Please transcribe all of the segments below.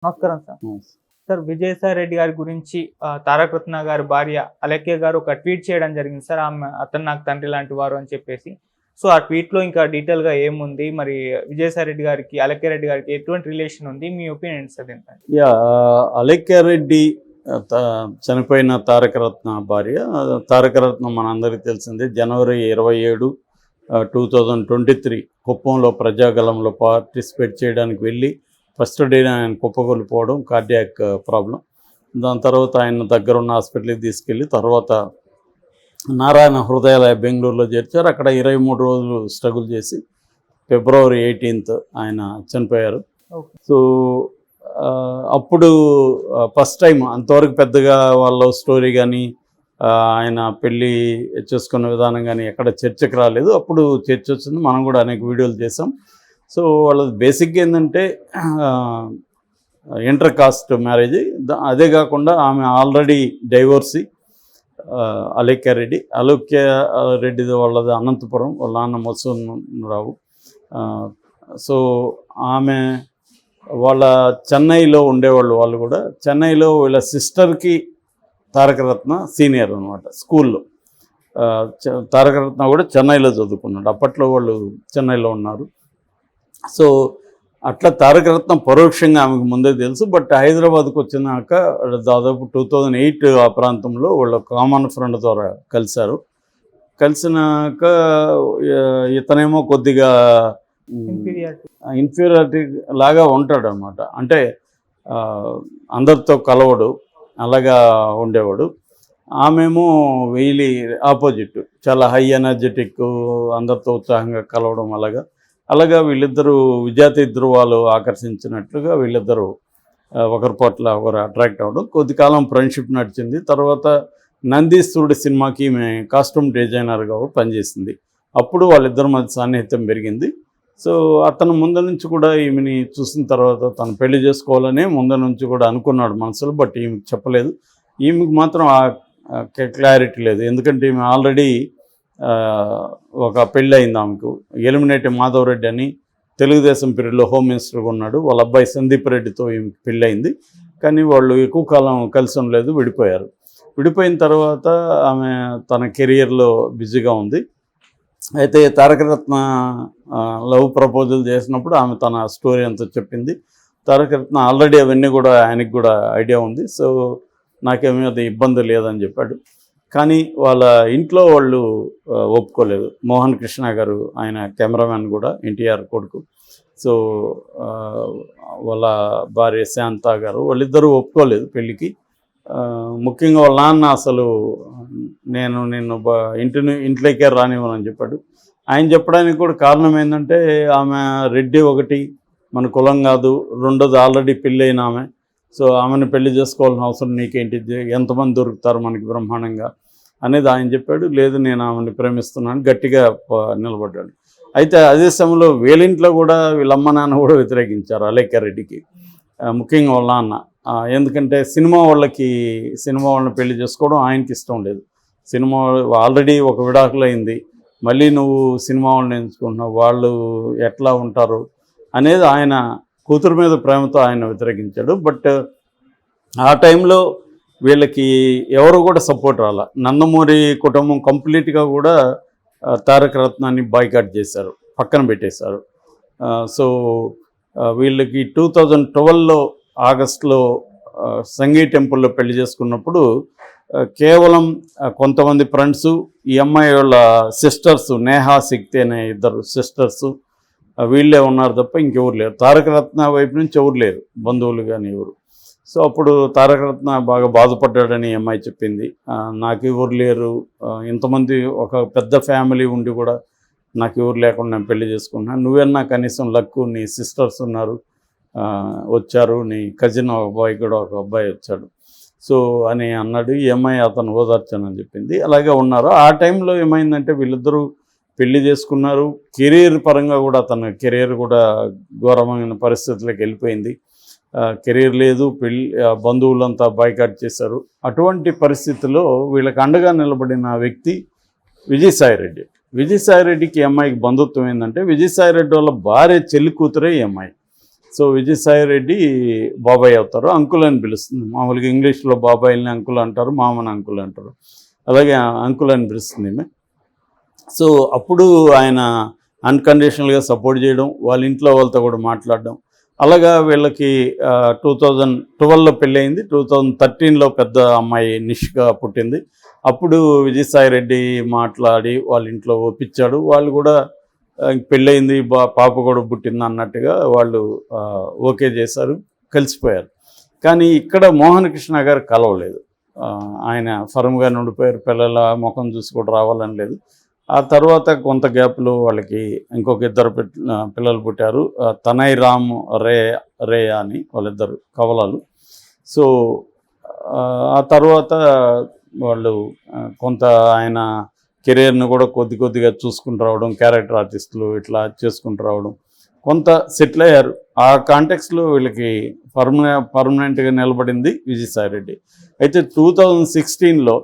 నమస్కారం sir. Sir Vijayasai Reddy గారి గురించి తారక రత్న గారి భార్య అలెక్య గారు ఒక ట్వీట్ చేయడం జరిగింది సార్. అతను నాకు తండ్రి లాంటి వారు అని చెప్పేసి. సో ఆ ట్వీట్లో ఇంకా డీటెయిల్గా ఏముంది, మరి విజయసాయి రెడ్డి గారికి అలెక్య రెడ్డి గారికి ఎటువంటి రిలేషన్ ఉంది, మీ ఒపీనియన్ సార్ ఏంటంటే? అలెక్య రెడ్డి చనిపోయిన తారకరత్న భార్య. తారకరత్న మనందరికీ తెలిసిందే. జనవరి 27, 2023 కుప్పంలో ప్రజాగలంలో పార్టిసిపేట్ చేయడానికి వెళ్ళి ఫస్ట్ డే ఆయన కుప్పకొలిపోవడం, కార్డియాక్ ప్రాబ్లం. దాని తర్వాత ఆయన దగ్గరున్న హాస్పిటల్కి తీసుకెళ్ళి తర్వాత నారాయణ హృదయాలయ బెంగళూరులో చేర్చారు. అక్కడ 23 రోజులు స్ట్రగుల్ చేసి February 18 ఆయన చనిపోయారు. సో అప్పుడు ఫస్ట్ టైం అంతవరకు పెద్దగా వాళ్ళ స్టోరీ కానీ ఆయన పెళ్ళి చేసుకున్న విధానం కానీ ఎక్కడ చర్చకు రాలేదు. అప్పుడు చర్చ వచ్చింది, మనం కూడా అనేక వీడియోలు చేసాం. సో వాళ్ళది బేసిక్గా ఏంటంటే ఇంటర్ కాస్ట్ మ్యారేజ్. అదే కాకుండా ఆమె ఆల్రెడీ డైవోర్సీ అలెక్య రెడ్డిది వాళ్ళది అనంతపురం, వాళ్ళ నాన్న మత్స్యరావు. సో ఆమె వాళ్ళ చెన్నైలో ఉండేవాళ్ళు. వాళ్ళు కూడా చెన్నైలో వీళ్ళ సిస్టర్కి తారకరత్న సీనియర్ అనమాట స్కూల్లో. తారకరత్న కూడా చెన్నైలో చదువుకున్నాడు. అప్పట్లో వాళ్ళు చెన్నైలో ఉన్నారు. సో అట్లా తారకరత్న పరోక్షంగా ఆమెకు ముందే తెలుసు. బట్ హైదరాబాద్కు వచ్చినాక దాదాపు 2008 ఆ ప్రాంతంలో వాళ్ళు కామన్ ఫ్రెండ్ ద్వారా కలిసినాక ఇతనేమో కొద్దిగా ఇన్ఫీరియారిటీ లాగా ఉంటాడు అనమాట. అంటే అందరితో కలవడు, అలాగా ఉండేవాడు. ఆమెమో వీళ్ళి ఆపోజిట్, చాలా హై ఎనర్జెటిక్, అందరితో ఉత్సాహంగా కలవడం. అలాగా వీళ్ళిద్దరూ విజాతి ధృవాలు ఆకర్షించినట్లుగా వీళ్ళిద్దరూ ఒకరి పట్ల ఒకరు అట్రాక్ట్ అవ్వడం. కొద్ది కాలం ఫ్రెండ్షిప్ నడిచింది. తర్వాత నందీశ్వరుడి సినిమాకి ఈమె కాస్ట్యూమ్ డిజైనర్గా పనిచేసింది. అప్పుడు వాళ్ళిద్దరి మధ్య సాన్నిహిత్యం పెరిగింది. సో అతను ముందు నుంచి కూడా ఈమెని చూసిన తర్వాత తను పెళ్లి చేసుకోవాలని ముందు నుంచి కూడా అనుకున్నాడు మనసులో. బట్ ఈమెకు చెప్పలేదు. ఈమెకు మాత్రం ఆ క్లారిటీ లేదు. ఎందుకంటే ఈమె ఆల్రెడీ ఒక పెళ్ళి అయింది ఆమెకు. ఎలిమినేటి మాధవరెడ్డి అని తెలుగుదేశం పీరియడ్లో హోమ్ మినిస్టర్గా ఉన్నాడు. వాళ్ళ అబ్బాయి సందీప్ రెడ్డితో ఈమెకు పెళ్ళి అయింది. కానీ వాళ్ళు ఎక్కువ కాలం కలిసి ఉండలేదు, విడిపోయారు. విడిపోయిన తర్వాత ఆమె తన కెరియర్లో బిజీగా ఉంది. అయితే తారకరత్న లవ్ ప్రపోజల్ చేసినప్పుడు ఆమె తన స్టోరీ అంతా చెప్పింది. తారకరత్న ఆల్రెడీ అవన్నీ కూడా ఆయనకి కూడా ఐడియా ఉంది. సో నాకేమీ అది ఇబ్బంది లేదని చెప్పాడు. కానీ వాళ్ళ ఇంట్లో వాళ్ళు ఒప్పుకోలేదు. మోహన్ కృష్ణ గారు, ఆయన కెమెరామ్యాన్ కూడా, ఎన్టీఆర్ కొడుకు. సో వాళ్ళ భార్య శాంత గారు, వాళ్ళిద్దరూ ఒప్పుకోలేదు పెళ్ళికి. ముఖ్యంగా వాళ్ళ నాన్న అసలు నిన్ను ఇంట్లోకే రానివ్వనని చెప్పాడు. ఆయన చెప్పడానికి కూడా కారణం ఏంటంటే ఆమె రెడ్డి ఒకటి, మన కులం కాదు, రెండోది ఆల్రెడీ పెళ్ళైన ఆమె. సో ఆమెను పెళ్లి చేసుకోవాల్సిన అవసరం నీకేంటి, ఎంతమంది దొరుకుతారు మనకి బ్రహ్మాండంగా అనేది ఆయన చెప్పాడు. లేదు, నేను ఆమెను ప్రేమిస్తున్నాను గట్టిగా నిలబడ్డాడు. అయితే అదే సమయంలో వీళ్ళింట్లో కూడా వీళ్ళమ్మ నాన్న కూడా వ్యతిరేకించారు అలెక్య రెడ్డికి, ముఖ్యంగా వాళ్ళ నాన్న. ఎందుకంటే సినిమా వాళ్ళని పెళ్లి చేసుకోవడం ఆయనకి ఇష్టం లేదు. సినిమా ఆల్రెడీ ఒక విడాకులు అయింది, మళ్ళీ నువ్వు సినిమా వాళ్ళని ఎంచుకుంటున్నావు, వాళ్ళు ఎట్లా ఉంటారు అనేది ఆయన కూతురు మీద ప్రేమతో ఆయన వ్యతిరేకించాడు. బట్ ఆ టైంలో వీళ్ళకి ఎవరు కూడా సపోర్ట్ రాల. నందమూరి కుటుంబం కంప్లీట్గా కూడా తారకరత్నాన్ని బాయ్కాట్ చేశారు, పక్కన పెట్టేశారు. సో వీళ్ళకి 2012లో ఆగస్టులో సంగీ టెంపుల్లో పెళ్లి చేసుకున్నప్పుడు కేవలం కొంతమంది ఫ్రెండ్సు, ఈ అమ్మాయి వాళ్ళ సిస్టర్సు, నేహా శక్తి అనే ఇద్దరు సిస్టర్సు, వీళ్ళే ఉన్నారు తప్ప ఇంకెవరు లేరు. తారకరత్న వైపు నుంచి ఎవరు లేరు, బంధువులు కానీ ఎవరు. సో అప్పుడు తారకరత్న బాగా బాధపడ్డాడని అమ్మాయి చెప్పింది. నాకు ఎవరు లేరు, ఇంతమంది ఒక పెద్ద ఫ్యామిలీ ఉండి కూడా నాకు ఎవరు లేకుండా నేను పెళ్లి చేసుకున్నాను, నువ్వన్నా కనీసం లక్కు, నీ సిస్టర్స్ ఉన్నారు, వచ్చారు, నీ కజిన్ అబ్బాయి కూడా ఒక అబ్బాయి వచ్చాడు సో అని అన్నాడు. ఈ అమ్మాయి అతను ఓదార్చానని చెప్పింది. అలాగే ఉన్నారు. ఆ టైంలో ఏమైందంటే వీళ్ళిద్దరూ పెళ్లి చేసుకున్నారు. కెరీర్ పరంగా కూడా తన కెరీర్ కూడా ఘోరమైన పరిస్థితులకు వెళ్ళిపోయింది. కెరీర్ లేదు, బంధువులంతా బాయ్కాట్ చేశారు. అటువంటి పరిస్థితుల్లో వీళ్ళకి అండగా నిలబడిన వ్యక్తి విజయసాయిరెడ్డి. విజయసాయిరెడ్డికి ఈ అమ్మాయికి బంధుత్వం ఏంటంటే, విజయసాయిరెడ్డి వాళ్ళ భార్య చెల్లి కూతురే ఈ అమ్మాయి. సో విజయసాయి రెడ్డి బాబాయ్ అవుతారు. అంకుల్ అని పిలుస్తుంది. మామూలుగా ఇంగ్లీష్లో బాబాయిని అంకుల్ అంటారు, మామని అంకుల్ అంటారు. అలాగే అంకుల్ అని పిలుస్తుంది ఈమె. సో అప్పుడు ఆయన అన్కండిషనల్గా సపోర్ట్ చేయడం, వాళ్ళ ఇంట్లో వాళ్ళతో కూడా మాట్లాడడం, అలాగా వీళ్ళకి 2012లో పెళ్ళయింది. 2013లో పెద్ద అమ్మాయి నిష్గా పుట్టింది. అప్పుడు విజయసాయి రెడ్డి మాట్లాడి వాళ్ళ ఇంట్లో ఒప్పించాడు. వాళ్ళు కూడా పెళ్ళయింది, పాప కూడా పుట్టింది అన్నట్టుగా వాళ్ళు ఓకే చేశారు, కలిసిపోయారు. కానీ ఇక్కడ మోహన్ కృష్ణ గారు కలవలేదు. ఆయన ఫర్మ్గా ఉండిపోయారు, పిల్లల ముఖం చూసి కూడా రావాలని లేదు. ఆ తర్వాత కొంత గ్యాప్లో వాళ్ళకి ఇంకొక ఇద్దరు పిల్లలు పుట్టారు. తనయ్ రామ్ రే అని వాళ్ళిద్దరు కవలాలు. సో ఆ తర్వాత వాళ్ళు కొంత ఆయన కెరీర్ను కూడా కొద్దిగా చూసుకుంటూ రావడం, క్యారెక్టర్ ఆర్టిస్టులు ఇట్లా చేసుకుంటూ రావడం, కొంత సెటిల్ అయ్యారు. ఆ కాంటెక్స్లో వీళ్ళకి పర్మనెంట్గా నిలబడింది విజయసాయి రెడ్డి. అయితే 2016లో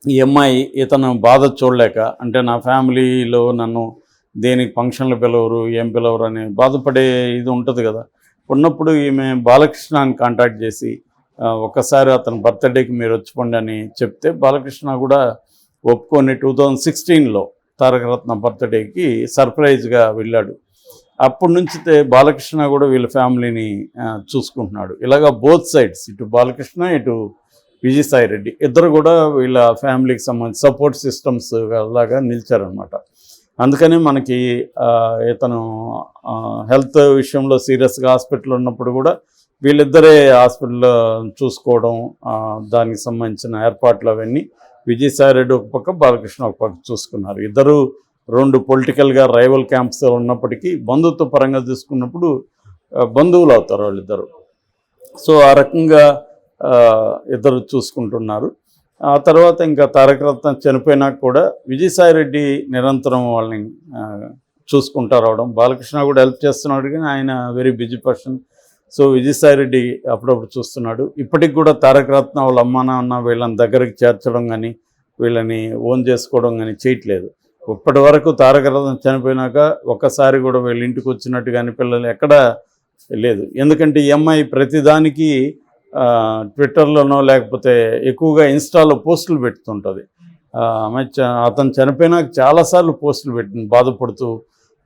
ఈ అమ్మాయి ఇతను బాధ చూడలేక, అంటే నా ఫ్యామిలీలో నన్ను దేనికి ఫంక్షన్లు పిలవరు, ఏం పిలవరు అని బాధపడే ఇది ఉంటుంది కదా. ఉన్నప్పుడు ఈమె బాలకృష్ణని కాంటాక్ట్ చేసి ఒక్కసారి అతని బర్త్డేకి మీరు వచ్చిపోండి అని చెప్తే బాలకృష్ణ కూడా ఒప్పుకొని 2016లో తారకరత్న బర్త్డేకి సర్ప్రైజ్గా వెళ్ళాడు. అప్పటి నుంచి బాలకృష్ణ కూడా వీళ్ళ ఫ్యామిలీని చూసుకుంటున్నాడు. ఇలాగా బోత్ సైడ్స్, ఇటు బాలకృష్ణ ఇటు విజయసాయి రెడ్డి ఇద్దరు కూడా వీళ్ళ ఫ్యామిలీకి సంబంధించి సపోర్ట్ సిస్టమ్స్ లాగా నిలిచారనమాట. అందుకని మనకి ఇతను హెల్త్ విషయంలో సీరియస్గా హాస్పిటల్ ఉన్నప్పుడు కూడా వీళ్ళిద్దరే హాస్పిటల్లో చూసుకోవడం, దానికి సంబంధించిన ఏర్పాట్లు అవన్నీ విజయసాయి రెడ్డి ఒక పక్క, బాలకృష్ణ ఒక పక్క చూసుకున్నారు. ఇద్దరు రెండు పొలిటికల్గా రైవల్ క్యాంప్స్ ఉన్నప్పటికీ బంధుత్వ పరంగా చూసుకున్నప్పుడు బంధువులు అవుతారు వాళ్ళిద్దరు. సో ఆ రకంగా ఇద్దరు చూసుకుంటున్నారు. ఆ తర్వాత ఇంకా తారకరత్న చనిపోయినాక కూడా విజయసాయి రెడ్డి నిరంతరం వాళ్ళని చూసుకుంటూ రావడం, బాలకృష్ణ కూడా హెల్ప్ చేస్తున్నాడు, కానీ ఆయన very busy person. So Vijayasai Reddy అప్పుడప్పుడు చూస్తున్నాడు. ఇప్పటికి కూడా తారకరత్న వాళ్ళ అమ్మ నాన్న వీళ్ళని దగ్గరికి చేర్చడం కానీ వీళ్ళని ఓన్ చేసుకోవడం కానీ చేయట్లేదు. ఇప్పటి వరకు తారకరత్న చనిపోయినాక ఒక్కసారి కూడా వీళ్ళ ఇంటికి వచ్చినట్టు కానీ పిల్లలు ఎక్కడా లేదు. ఎందుకంటే ఈ అమ్మాయి ప్రతిదానికి ట్విట్టర్లోనో లేకపోతే ఎక్కువగా ఇన్స్టాలో పోస్టులు పెడుతుంటుంది. అతను చనిపోయినాక చాలాసార్లు పోస్టులు పెట్టింది బాధపడుతూ.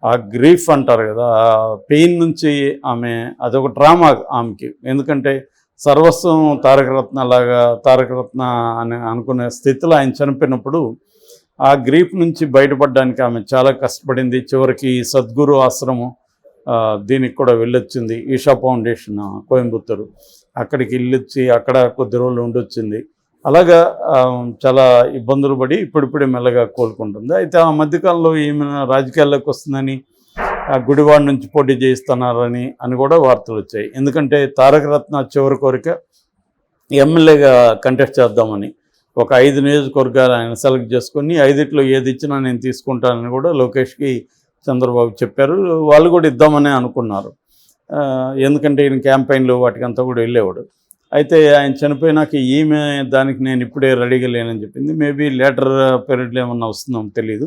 ఆ గ్రీఫ్ అంటారు కదా, ఆ పెయిన్ నుంచి ఆమె అదొక డ్రామా ఆమెకి. ఎందుకంటే సర్వస్వం తారకరత్న అని అనుకునే స్థితిలో ఆయన చనిపోయినప్పుడు ఆ గ్రీఫ్ నుంచి బయటపడడానికి ఆమె చాలా కష్టపడింది. చివరికి సద్గురు ఆశ్రమం దీనికి కూడా వెళ్ళొచ్చింది, ఈషా ఫౌండేషన్ కోయంబత్తూరు, అక్కడికి వెళ్ళొచ్చి అక్కడ కొద్ది రోజులు ఉండొచ్చింది. అలాగా చాలా ఇబ్బందులు పడి ఇప్పుడిప్పుడే మెల్లగా కోలుకుంటుంది. అయితే ఆ మధ్యకాలంలో ఈమె రాజకీయాల్లోకి వస్తుందని గుడివాడ నుంచి పోటీ చేస్తున్నారని కూడా వార్తలు వచ్చాయి. ఎందుకంటే తారకరత్న చివరి కోరిక ఎమ్మెల్యేగా కంటెస్ట్ చేద్దామని ఒక 5 నియోజకవర్గాలు ఆయన సెలెక్ట్ చేసుకొని 5లో ఏది ఇచ్చినా నేను తీసుకుంటానని కూడా లోకేష్కి చంద్రబాబు చెప్పారు. వాళ్ళు కూడా ఇద్దామని అనుకున్నారు, ఎందుకంటే ఈయన క్యాంపెయిన్లు వాటికంతా కూడా వెళ్ళేవాడు. అయితే ఆయన చనిపోయినాక ఈమె దానికి నేను ఇప్పుడే రెడీగా లేనని చెప్పింది. మేబీ లేటర్ పీరియడ్లో ఏమన్నా వస్తుందో తెలియదు.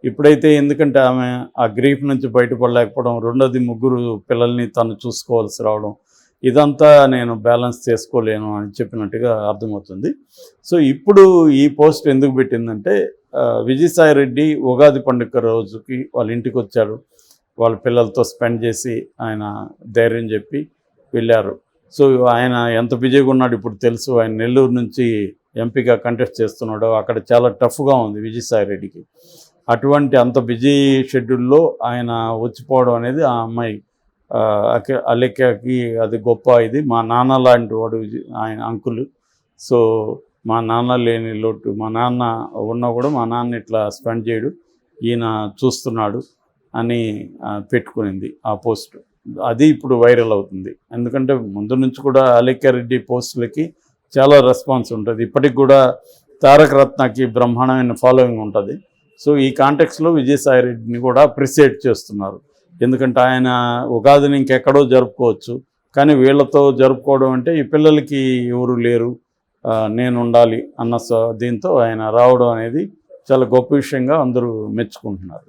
ఇప్పుడైతే ఎందుకంటే ఆమె ఆ గ్రీఫ్ నుంచి బయటపడలేకపోవడం, రెండోది 3 పిల్లల్ని తను చూసుకోవాల్సి రావడం, ఇదంతా నేను బ్యాలెన్స్ చేసుకోలేను అని చెప్పినట్టుగా అర్థమవుతుంది. సో ఇప్పుడు ఈ పోస్ట్ ఎందుకు పెట్టిందంటే విజయసాయి రెడ్డి ఉగాది పండుగ రోజుకి వాళ్ళ ఇంటికి వచ్చాడు. వాళ్ళ పిల్లలతో స్పెండ్ చేసి ఆయన ధైర్యం చెప్పి వెళ్ళారు. సో ఆయన ఎంత బిజీగా ఉన్నాడు ఇప్పుడు తెలుసు. ఆయన నెల్లూరు నుంచి ఎంపీగా కంటెస్ట్ చేస్తున్నాడు. అక్కడ చాలా టఫ్గా ఉంది విజయసాయి రెడ్డికి. అటువంటి అంత బిజీ షెడ్యూల్లో ఆయన వచ్చిపోవడం అనేది ఆ అమ్మాయి అలెక్కకి అది గొప్ప. ఇది మా నాన్న లాంటి వాడు ఆయన అంకుల్. సో మా నాన్న లేని లోటు, మా నాన్న ఉన్నా కూడా మా నాన్న ఇట్లా స్పెండ్ చేయడు, ఈయన చూస్తున్నాడు అని పెట్టుకునింది ఆ పోస్ట్. అది ఇప్పుడు వైరల్ అవుతుంది. ఎందుకంటే ముందు నుంచి కూడా అలెక్కారెడ్డి పోస్టులకి చాలా రెస్పాన్స్ ఉంటుంది. ఇప్పటికి కూడా తారకరత్నకి బ్రహ్మాండమైన ఫాలోయింగ్ ఉంటుంది. సో ఈ కాంటెక్స్లో విజయసాయి రెడ్డిని కూడా అప్రిషియేట్ చేస్తున్నారు. ఎందుకంటే ఆయన ఉగాదిని ఇంకెక్కడో జరుపుకోవచ్చు, కానీ వీళ్ళతో జరుపుకోవడం అంటే ఈ పిల్లలకి ఎవరు లేరు, నేను ఉండాలి అన్న దీంతో ఆయన రావడం అనేది చాలా గొప్ప విషయంగా అందరూ మెచ్చుకుంటున్నారు.